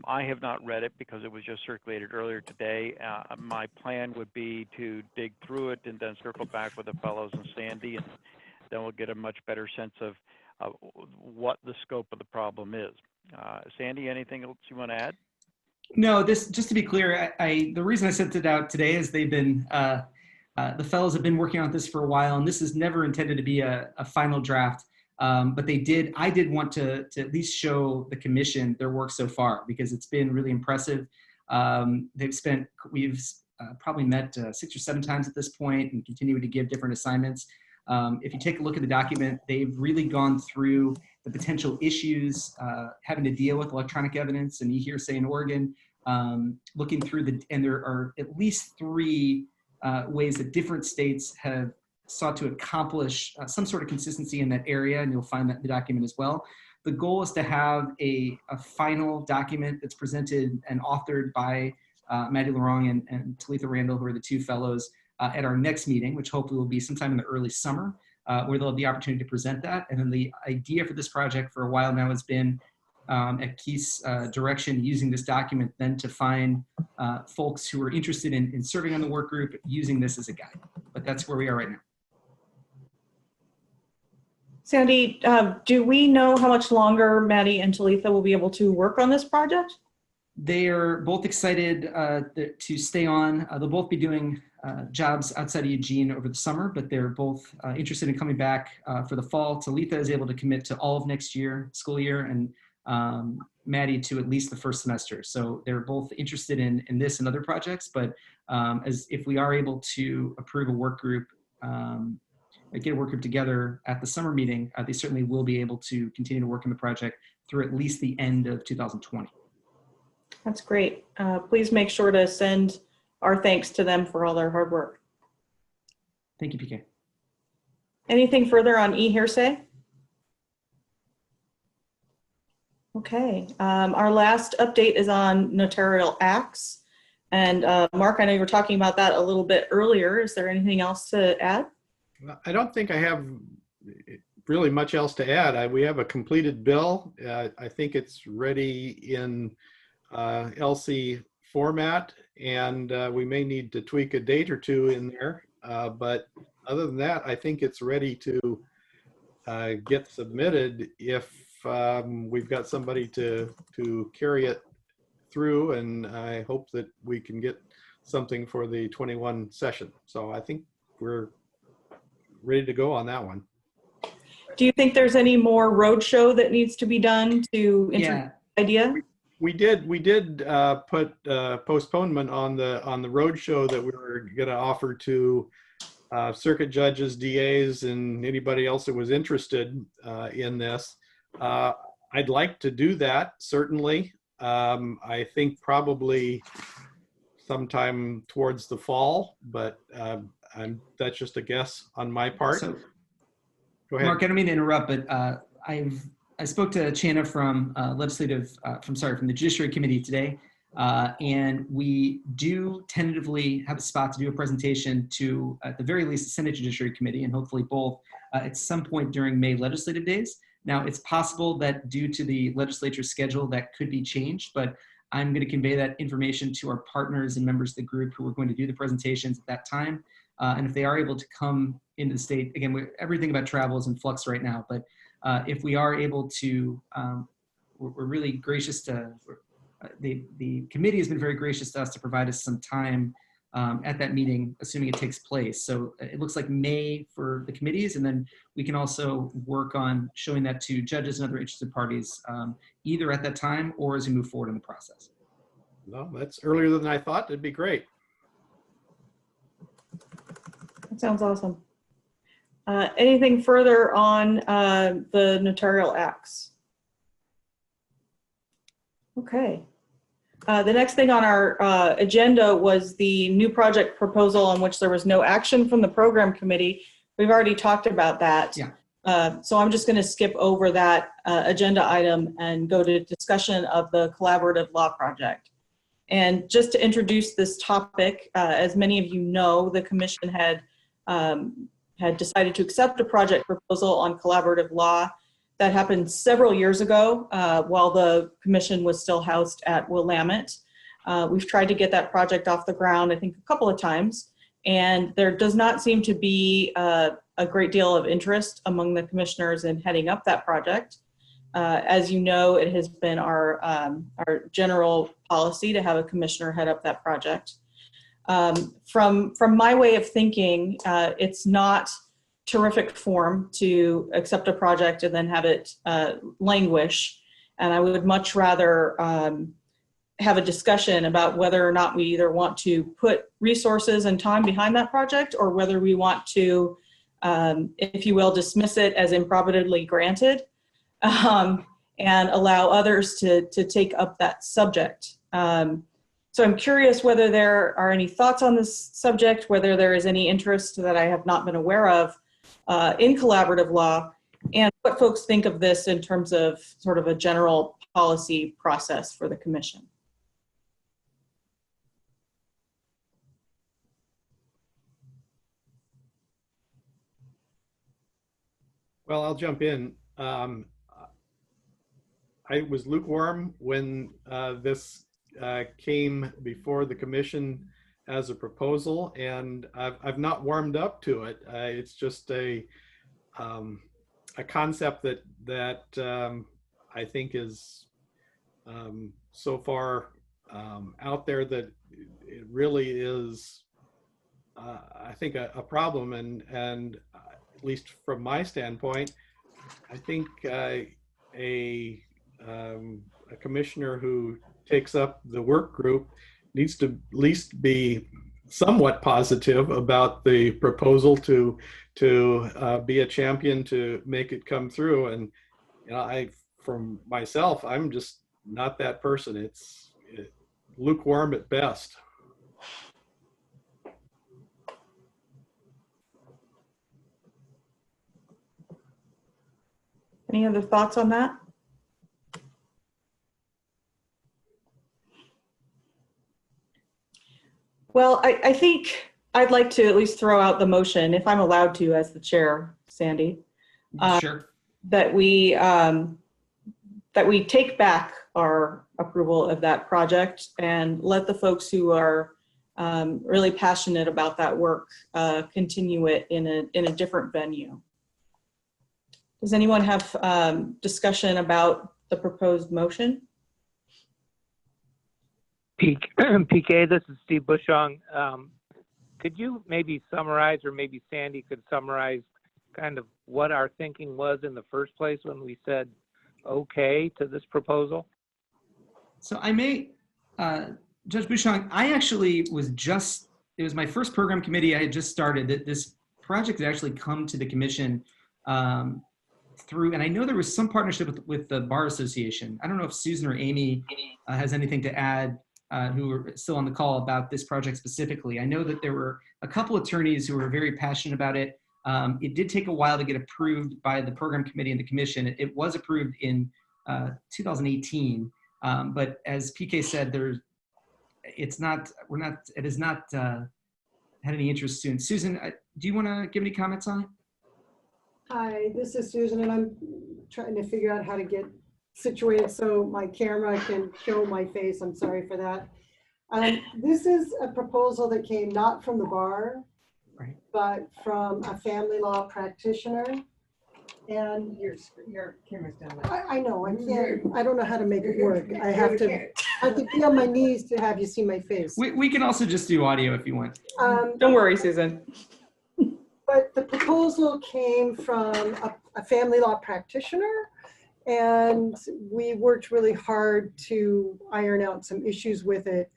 S15: I have not read it because it was just circulated earlier today. My plan would be to dig through it and then circle back with the fellows and Sandy, and then we'll get a much better sense of what the scope of the problem is. Sandy, anything else you want to add?
S2: No, just to be clear, the reason I sent it out today is they've been, the fellows have been working on this for a while, and this is never intended to be a final draft. But I did want to at least show the commission their work so far, because it's been really impressive. We've probably met 6 or 7 times at this point and continue to give different assignments. If you take a look at the document, they've really gone through the potential issues having to deal with electronic evidence and e-hearsay in Oregon, looking through and there are at least 3 ways that different states have sought to accomplish some sort of consistency in that area, and you'll find that in the document as well. The goal is to have a final document that's presented and authored by Maddie Larong and Talitha Randall, who are the 2 fellows, at our next meeting, which hopefully will be sometime in the early summer, where they'll have the opportunity to present that. And then the idea for this project for a while now has been, at Keith's direction, using this document then to find folks who are interested in serving on the work group, using this as a guide. But that's where we are right now.
S1: Sandy, do we know how much longer Maddie and Talitha will be able to work on this project?
S2: They are both excited to stay on. They'll both be doing jobs outside of Eugene over the summer, but they're both interested in coming back for the fall. Talitha is able to commit to all of next year, school year, and Maddie to at least the first semester. So they're both interested in this and other projects, but if we are able to approve a work group, get a work group together at the summer meeting, they certainly will be able to continue to work on the project through at least the end of 2020.
S1: That's great. Please make sure to send our thanks to them for all their hard work.
S2: Thank you, PK.
S1: Anything further on e-hearsay? Okay. Our last update is on notarial acts. And Mark, I know you were talking about that a little bit earlier. Is there anything else to add?
S6: I don't think I have really much else to add. We have a completed bill. I think it's ready in LC format, and we may need to tweak a date or two in there. But other than that, I think it's ready to get submitted if we've got somebody to carry it through, and I hope that we can get something for the 21 session. So I think we're ready to go on that one.
S1: Do you think there's any more roadshow that needs to be done to introduce the idea?
S6: We did put postponement on the roadshow that we were going to offer to circuit judges, DAs, and anybody else that was interested in this. I'd like to do that, certainly. I think probably sometime towards the fall, but that's just a guess on my part.
S2: So,
S6: go ahead.
S2: Mark, I don't mean to interrupt, but I spoke to Chana from from the Judiciary Committee today, and we do tentatively have a spot to do a presentation to, at the very least, the Senate Judiciary Committee, and hopefully both, at some point during May legislative days. Now, it's possible that due to the legislature's schedule, that could be changed, but I'm going to convey that information to our partners and members of the group who are going to do the presentations at that time. And if they are able to come into the state, again, everything about travel is in flux right now, but if we are able to, we're really gracious to, the committee has been very gracious to us to provide us some time at that meeting, assuming it takes place. So it looks like May for the committees, and then we can also work on showing that to judges and other interested parties, either at that time or as we move forward in the process.
S6: Well, that's earlier than I thought. It'd be great.
S1: That sounds awesome. Anything further on the notarial acts? Okay. The next thing on our agenda was the new project proposal on which there was no action from the program committee. We've already talked about that.
S2: Yeah.
S1: So I'm just going to skip over that agenda item and go to discussion of the collaborative law project. And just to introduce this topic, as many of you know, the commission had decided to accept a project proposal on collaborative law. That happened several years ago while the commission was still housed at Willamette. We've tried to get that project off the ground, I think, a couple of times, and there does not seem to be a great deal of interest among the commissioners in heading up that project. As you know, it has been our general policy to have a commissioner head up that project. From my way of thinking, it's not terrific form to accept a project and then have it languish. And I would much rather have a discussion about whether or not we either want to put resources and time behind that project, or whether we want to, if you will, dismiss it as improvidently granted and allow others to take up that subject. So I'm curious whether there are any thoughts on this subject, whether there is any interest that I have not been aware of in collaborative law, and what folks think of this in terms of sort of a general policy process for the commission.
S6: Well, I'll jump in. I was lukewarm when this came before the commission as a proposal, and I've not warmed up to it. It's just a concept that I think is so far out there that it really is, I think, a problem. And at least from my standpoint, I think a commissioner who takes up the work group needs to at least be somewhat positive about the proposal to be a champion to make it come through. And you know, from myself, I'm just not that person. It's lukewarm at best.
S1: Any other thoughts on that? Well, I think I'd like to at least throw out the motion, if I'm allowed to, as the chair, Sandy.
S2: Sure.
S1: That we that we take back our approval of that project and let the folks who are really passionate about that work continue it in a different venue. Does anyone have discussion about the proposed motion?
S8: PK, this is Steve Bushong. Could you maybe summarize, or maybe Sandy could summarize kind of what our thinking was in the first place when we said okay to this proposal?
S2: So I may, Judge Bushong, I actually was just, it was my first program committee I had just started. That this project had actually come to the commission through, and I know there was some partnership with the Bar Association. I don't know if Susan or Amy has anything to add, who are still on the call, about this project specifically. I know that there were a couple attorneys who were very passionate about it. It did take a while to get approved by the program committee and the commission. It was approved in 2018, but as PK said, it has not had any interest soon. Susan, do you want to give any comments on it?
S16: Hi, this is Susan, and I'm trying to figure out how to get situated so my camera can show my face. I'm sorry for that. This is a proposal that came not from the bar,
S2: right,
S16: but from a family law practitioner. And
S17: your camera's down.
S16: I know, I can't, I don't know how to make it work. I have to be on my knees to have you see my face.
S2: We can also just do audio if you want.
S1: Don't worry, Susan.
S16: But the proposal came from a family law practitioner, and we worked really hard to iron out some issues with it.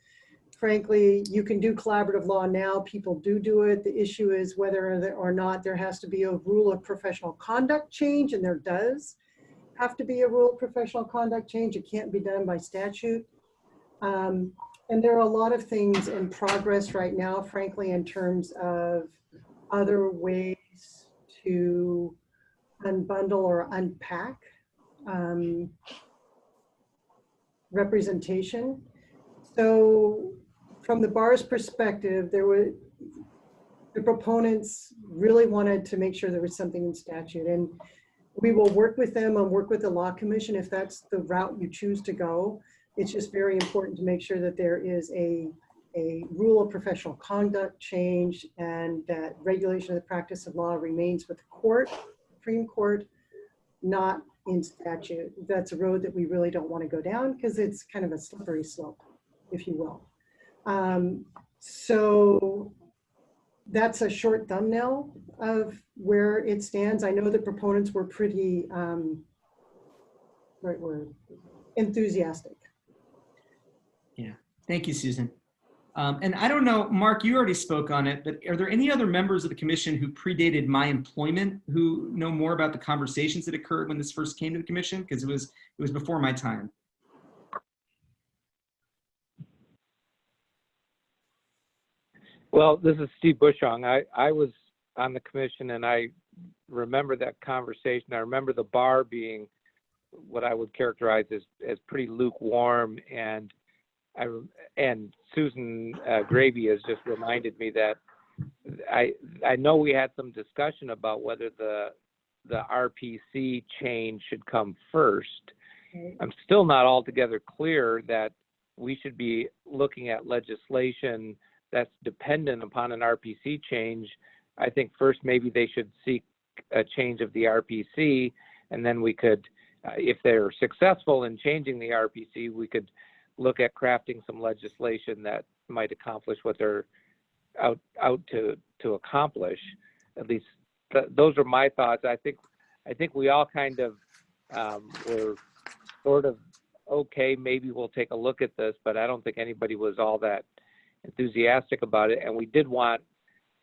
S16: Frankly, you can do collaborative law now. People do it. The issue is whether or not there has to be a rule of professional conduct change, and there does have to be a rule of professional conduct change. It can't be done by statute. And there are a lot of things in progress right now, frankly, in terms of other ways to unbundle or unpack representation. So from the bar's perspective, the proponents really wanted to make sure there was something in statute, and we will work with them and work with the Law Commission if that's the route you choose to go. It's just very important to make sure that there is a rule of professional conduct change, and that regulation of the practice of law remains with the court, Supreme Court, not in statute. That's a road that we really don't want to go down because it's kind of a slippery slope, if you will. So that's a short thumbnail of where it stands. I know the proponents were pretty, right word, enthusiastic.
S2: Yeah, thank you, Susan. And I don't know, Mark, you already spoke on it, but are there any other members of the commission who predated my employment who know more about the conversations that occurred when this first came to the commission? Because it was before my time.
S8: Well, this is Steve Bushong. I was on the commission, and I remember that conversation. I remember the bar being what I would characterize as pretty lukewarm, and Susan Gravy has just reminded me that I know we had some discussion about whether the RPC change should come first. Okay. I'm still not altogether clear that we should be looking at legislation that's dependent upon an RPC change. I think first maybe they should seek a change of the RPC, and then we could, if they're successful in changing the RPC, we could look at crafting some legislation that might accomplish what they're out to accomplish. At least those are my thoughts. I think we all kind of were sort of okay, maybe we'll take a look at this, but I don't think anybody was all that enthusiastic about it. And we did want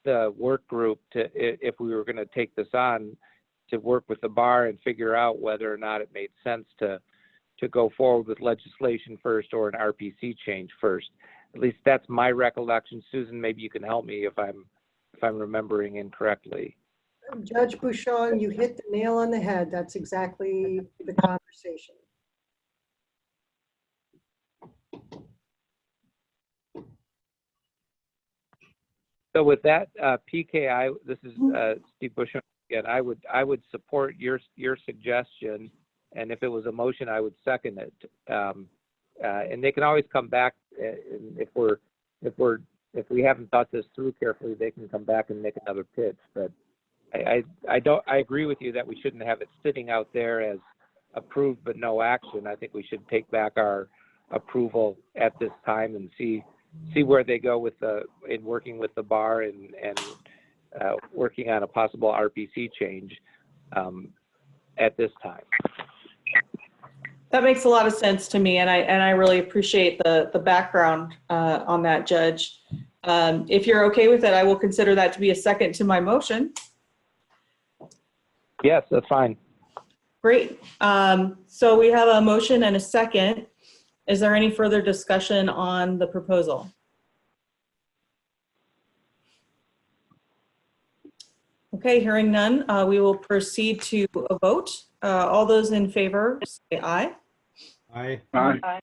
S8: the work group to, if we were going to take this on, to work with the bar and figure out whether or not it made sense to go forward with legislation first or an RPC change first. At least that's my recollection. Susan, maybe you can help me if I'm remembering incorrectly.
S16: Judge Bushong, you hit the nail on the head. That's exactly the conversation.
S8: So with that, this is Steve Bushong again. I would support your suggestion And if it was a motion, I would second it. And they can always come back if we haven't thought this through carefully, they can come back and make another pitch. But I agree with you that we shouldn't have it sitting out there as approved but no action. I think we should take back our approval at this time and see where they go in working with the bar and working on a possible RPC change at this time.
S1: That makes a lot of sense to me, and I really appreciate the background on that, Judge. If you're okay with it, I will consider that to be a second to my motion.
S8: Yes, that's fine.
S1: Great. So we have a motion and a second. Is there any further discussion on the proposal? Okay, hearing none, we will proceed to a vote. All those in favor, say aye.
S6: Aye.
S12: Aye.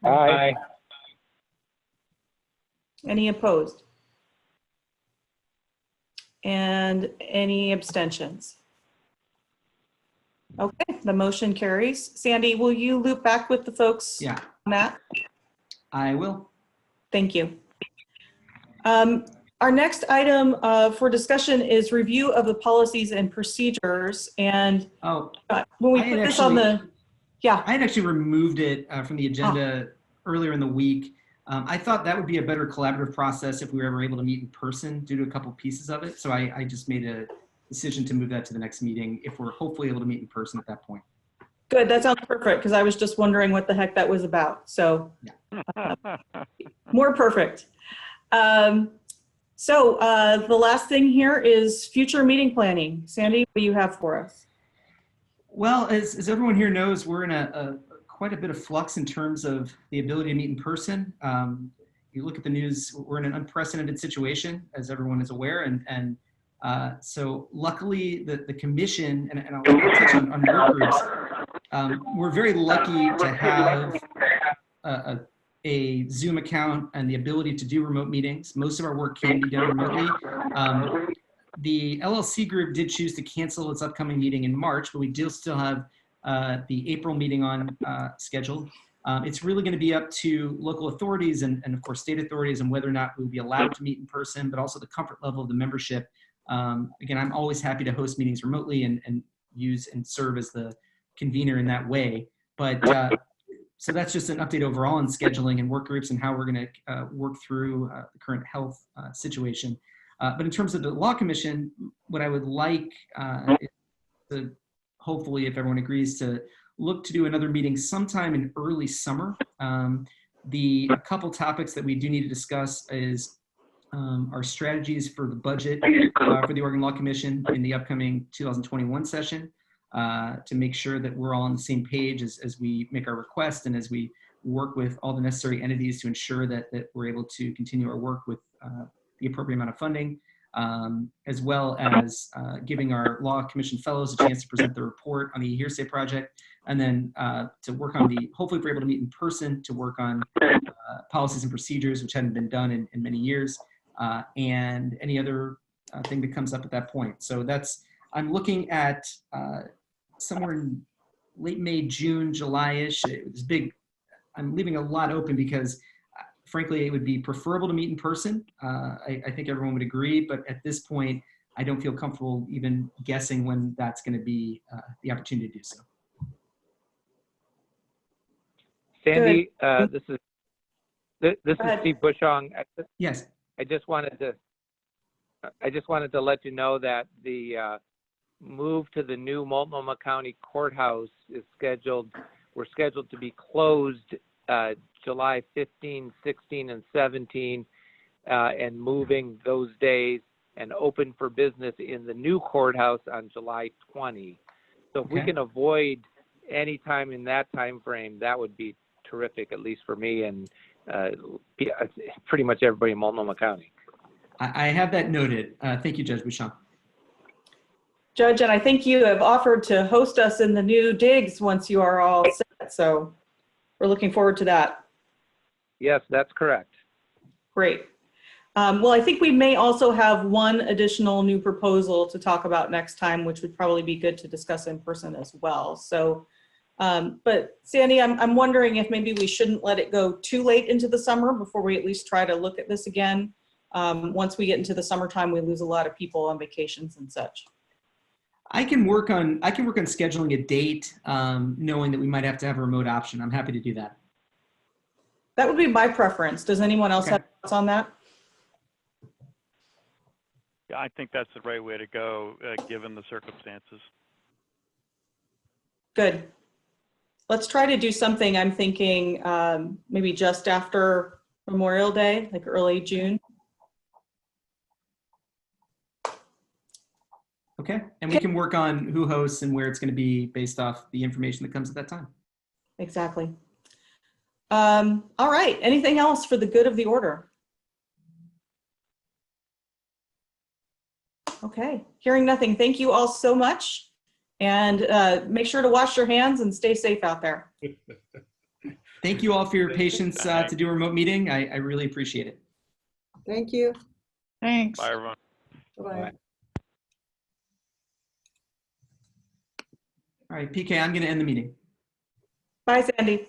S8: Aye.
S1: Any opposed? And any abstentions? Okay, the motion carries. Sandy, will you loop back with the folks
S2: Yeah,
S1: on that?
S2: I will.
S1: Thank you. Our next item for discussion is review of the policies and procedures. And when we put this on the,
S2: I had actually removed it from the agenda earlier in the week. I thought that would be a better collaborative process if we were ever able to meet in person due to a couple pieces of it. So I just made a decision to move that to the next meeting if we're hopefully able to meet in person at that point.
S1: Good, that sounds perfect, because I was just wondering what the heck that was about. So more perfect. So the last thing here is future meeting planning. Sandy, what do you have for us?
S2: Well, as everyone here knows, we're in quite a bit of flux in terms of the ability to meet in person. You look at the news, we're in an unprecedented situation, as everyone is aware, and so luckily the commission, and I'll touch on work groups, we're very lucky to have a Zoom account and the ability to do remote meetings. Most of our work can be done remotely. The LLC group did choose to cancel its upcoming meeting in March, but we do still have the April meeting on scheduled. It's really going to be up to local authorities and of course state authorities and whether or not we'll be allowed to meet in person, but also the comfort level of the membership. Again, I'm always happy to host meetings remotely and use and serve as the convener in that way. But so that's just an update overall on scheduling and work groups and how we're going to work through the current health situation. But in terms of the Law Commission, what I would like is to, hopefully, if everyone agrees, to look to do another meeting sometime in early summer. A couple topics that we do need to discuss is our strategies for the budget for the Oregon Law Commission in the upcoming 2021 session, to make sure that we're all on the same page as we make our request and as we work with all the necessary entities to ensure that we're able to continue our work with the appropriate amount of funding, as well as giving our Law Commission fellows a chance to present the report on the Hearsay Project, and then to work on hopefully if we're able to meet in person, to work on policies and procedures, which hadn't been done in many years, and any other thing that comes up at that point. So I'm looking at somewhere in late May, June, July-ish. It's big. I'm leaving a lot open because frankly, it would be preferable to meet in person. I think everyone would agree, but at this point, I don't feel comfortable even guessing when that's going to be the opportunity to do so.
S8: Sandy, this is Steve Bushong.
S2: Yes.
S8: I just wanted to let you know that the move to the new Multnomah County Courthouse is scheduled. We're scheduled to be closed July 15, 16, and 17, and moving those days, and open for business in the new courthouse on July 20. So if we can avoid any time in that time frame, that would be terrific, at least for me and pretty much everybody in Multnomah County.
S2: I have that noted. Thank you, Judge Bushong.
S1: Judge, and I think you have offered to host us in the new digs once you are all set, so we're looking forward to that.
S8: Yes, that's correct.
S1: Great. Well, I think we may also have one additional new proposal to talk about next time, which would probably be good to discuss in person as well. So But Sandy, I'm wondering if maybe we shouldn't let it go too late into the summer before we at least try to look at this again. Once we get into the summertime, we lose a lot of people on vacations and such.
S2: I can work on scheduling a date, knowing that we might have to have a remote option. I'm happy to do that.
S1: That would be my preference. Does anyone else have thoughts on that?
S15: Yeah, I think that's the right way to go, given the circumstances.
S1: Good. Let's try to do something. I'm thinking maybe just after Memorial Day, like early June.
S2: Okay, and we can work on who hosts and where it's going to be based off the information that comes at that time.
S1: Exactly. All right, anything else for the good of the order? Okay, hearing nothing. Thank you all so much. And make sure to wash your hands and stay safe out there.
S2: Thank you all for your patience to do a remote meeting. I really appreciate it.
S16: Thank you.
S5: Thanks.
S15: Bye, everyone.
S16: Bye-bye.
S2: All right, PK, I'm going to end the meeting.
S1: Bye, Sandy.